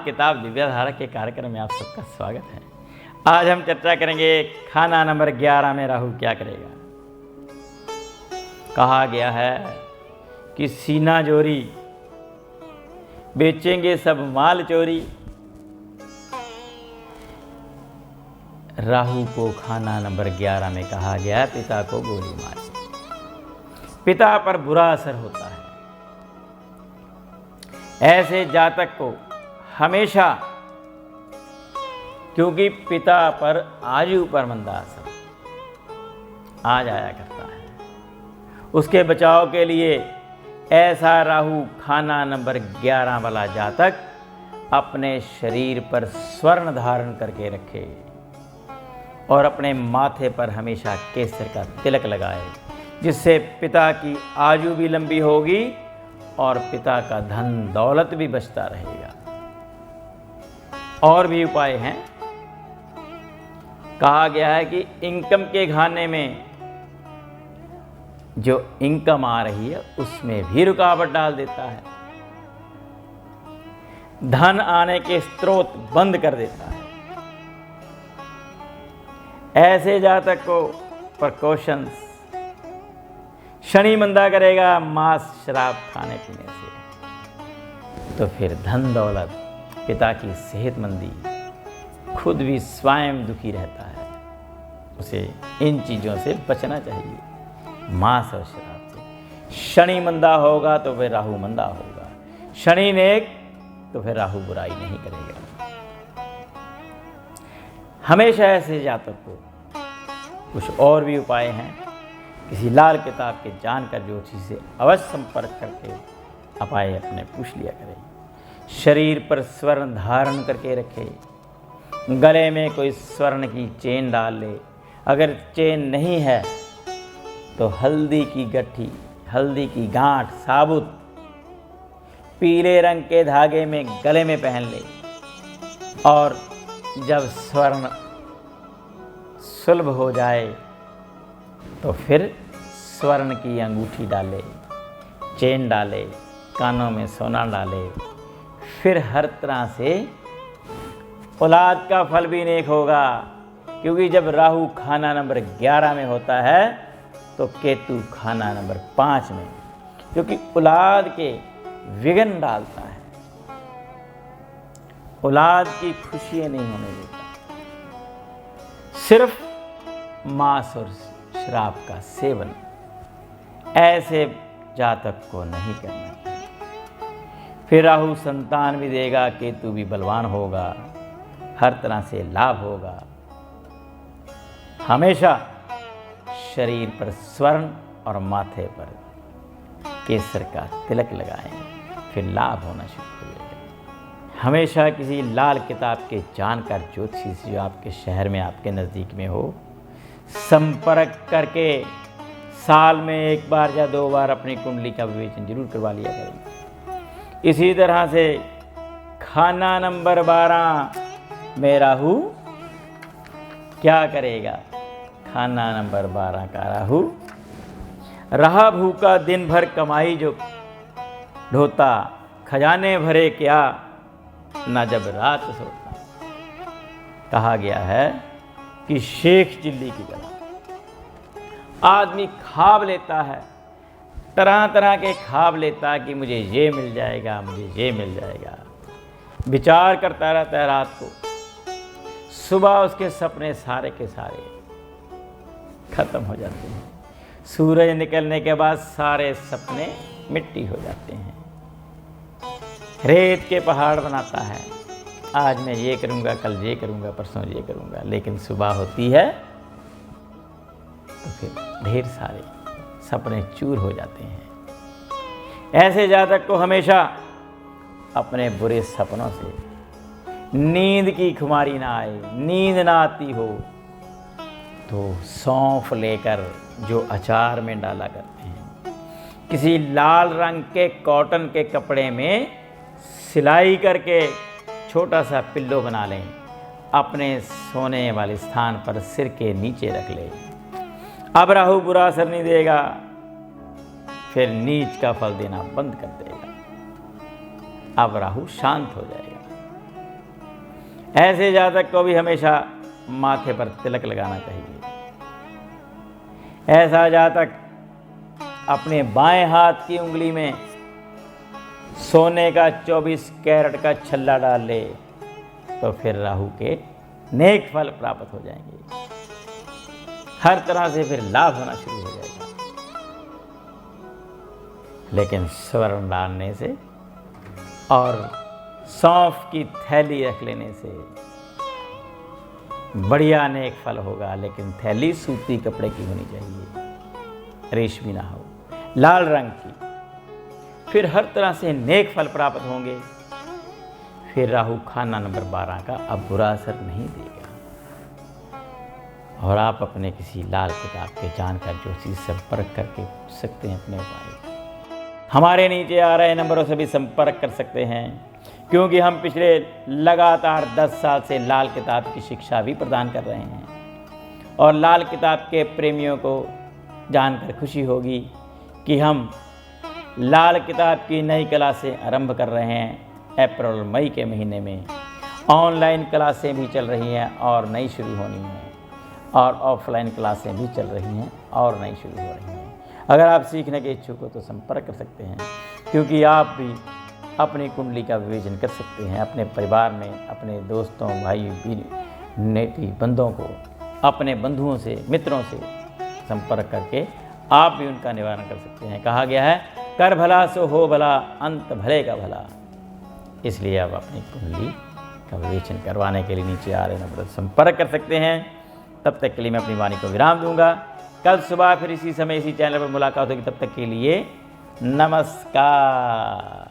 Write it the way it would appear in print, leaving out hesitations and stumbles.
किताब दिव्याधारा के कार्यक्रम में आप सबका स्वागत है। आज हम चर्चा करेंगे खाना नंबर 11 में राहु क्या करेगा। कहा गया है कि सीना जोरी, बेचेंगे सब माल चोरी। राहु को खाना नंबर 11 में कहा गया पिता को गोली मारी। पिता पर बुरा असर होता है। ऐसे जातक को हमेशा, क्योंकि पिता पर आयु पर मंदा असर आ जाया करता है, उसके बचाव के लिए ऐसा राहु खाना नंबर 11 वाला जातक अपने शरीर पर स्वर्ण धारण करके रखे और अपने माथे पर हमेशा केसर का तिलक लगाए, जिससे पिता की आयु भी लंबी होगी और पिता का धन दौलत भी बचता रहेगा। और भी उपाय हैं। कहा गया है कि इनकम के खाने में जो इनकम आ रही है उसमें भी रुकावट डाल देता है, धन आने के स्रोत बंद कर देता है। ऐसे जातक को प्रिकॉशंस, शनि मंदा करेगा मांस शराब खाने पीने से, तो फिर धन दौलत, पिता की सेहतमंदी, खुद भी स्वयं दुखी रहता है। उसे इन चीज़ों से बचना चाहिए, मांस और शराब से। शनि मंदा होगा तो फिर राहु मंदा होगा, शनि नेक तो फिर राहु बुराई नहीं करेगा। हमेशा ऐसे जातक को कुछ और भी उपाय हैं। किसी लाल किताब के जानकर ज्योतिषी से अवश्य संपर्क करके उपाय अपने पूछ लिया करें। शरीर पर स्वर्ण धारण करके रखे, गले में कोई स्वर्ण की चेन डाल ले। अगर चेन नहीं है तो हल्दी की गट्ठी, हल्दी की गांठ साबुत पीले रंग के धागे में गले में पहन ले, और जब स्वर्ण सुलभ हो जाए तो फिर स्वर्ण की अंगूठी डाले, चेन डाले, कानों में सोना डाले। फिर हर तरह से औलाद का फल भी नेक होगा, क्योंकि जब राहु खाना नंबर 11 में होता है तो केतु खाना नंबर 5 में, क्योंकि औलाद के विघ्न डालता है, औलाद की खुशियां नहीं होने देता। सिर्फ मांस और शराब का सेवन ऐसे जातक को नहीं करना चाहिए। फिर राहु संतान भी देगा, केतु भी बलवान होगा, हर तरह से लाभ होगा। हमेशा शरीर पर स्वर्ण और माथे पर केसर का तिलक लगाएं, फिर लाभ होना शुरू हो जाएगा। हमेशा किसी लाल किताब के जानकार ज्योतिषी से जो आपके शहर में, आपके नज़दीक में हो, संपर्क करके साल में 1 बार या 2 बार अपनी कुंडली का विवेचन जरूर करवा लिया करें। इसी तरह से खाना नंबर 12 में राहु क्या करेगा। खाना नंबर 12 का राहु रहा भूखा दिन भर कमाई जो ढोता, खजाने भरे क्या ना जब रात सोता। कहा गया है कि शेख चिल्ली की तरह आदमी ख्वाब लेता है, तरह तरह के ख्वाब लेता है कि मुझे ये मिल जाएगा, मुझे ये मिल जाएगा। विचार करता रहता है रात को, सुबह उसके सपने सारे के सारे खत्म हो जाते हैं। सूरज निकलने के बाद सारे सपने मिट्टी हो जाते हैं। रेत के पहाड़ बनाता है, आज मैं ये करूँगा, कल ये करूँगा, परसों ये करूँगा, लेकिन सुबह होती है तो फिर ढेर सारे सपने चूर हो जाते हैं। ऐसे जातक को हमेशा अपने बुरे सपनों से नींद की खुमारी ना आए। नींद ना आती हो तो सौंफ लेकर जो अचार में डाला करते हैं, किसी लाल रंग के कॉटन के कपड़े में सिलाई करके छोटा सा पिल्लो बना लें, अपने सोने वाले स्थान पर सिर के नीचे रख लें। अब राहु बुरा असर नहीं देगा, फिर नीच का फल देना बंद कर देगा। अब राहु शांत हो जाएगा। ऐसे जातक को भी हमेशा माथे पर तिलक लगाना चाहिए। ऐसा जातक अपने बाएं हाथ की उंगली में सोने का 24 कैरेट का छल्ला डाल ले तो फिर राहु के नेक फल प्राप्त हो जाएंगे। हर तरह से फिर लाभ होना शुरू हो जाएगा। लेकिन स्वर्ण डालने से और सौंफ की थैली रख लेने से बढ़िया नेक फल होगा। लेकिन थैली सूती कपड़े की होनी चाहिए, रेशमी ना हो, लाल रंग की। फिर हर तरह से नेक फल प्राप्त होंगे। फिर राहु खाना नंबर 12 का अब बुरा असर नहीं देगा। और आप अपने किसी लाल किताब के जानकर ज्योतिषी से संपर्क करके पूछ सकते हैं अपने उपाय। हमारे नीचे आ रहे नंबरों से भी संपर्क कर सकते हैं, क्योंकि हम पिछले लगातार 10 साल से लाल किताब की शिक्षा भी प्रदान कर रहे हैं। और लाल किताब के प्रेमियों को जानकर खुशी होगी कि हम लाल किताब की नई क्लासें आरंभ कर रहे हैं। अप्रैल मई के महीने में ऑनलाइन क्लासें भी चल रही हैं और नई शुरू होनी हैं, और ऑफलाइन क्लासें भी चल रही हैं और नई शुरू हो रही हैं। अगर आप सीखने के इच्छुक हो तो संपर्क कर सकते हैं, क्योंकि आप भी अपनी कुंडली का विवेचन कर सकते हैं। अपने परिवार में अपने दोस्तों, भाई, नेती बंधुओं को, अपने बंधुओं से, मित्रों से संपर्क करके आप भी उनका निवारण कर सकते हैं। कहा गया है, कर भला सो हो भला, अंत भले का भला। इसलिए आप अपनी कुंडली का विवेचन करवाने के लिए नीचे आ रहे नंबर संपर्क कर सकते हैं। तब तक के लिए मैं अपनी वाणी को विराम दूंगा। कल सुबह फिर इसी समय इसी चैनल पर मुलाकात होगी। तब तक के लिए नमस्कार।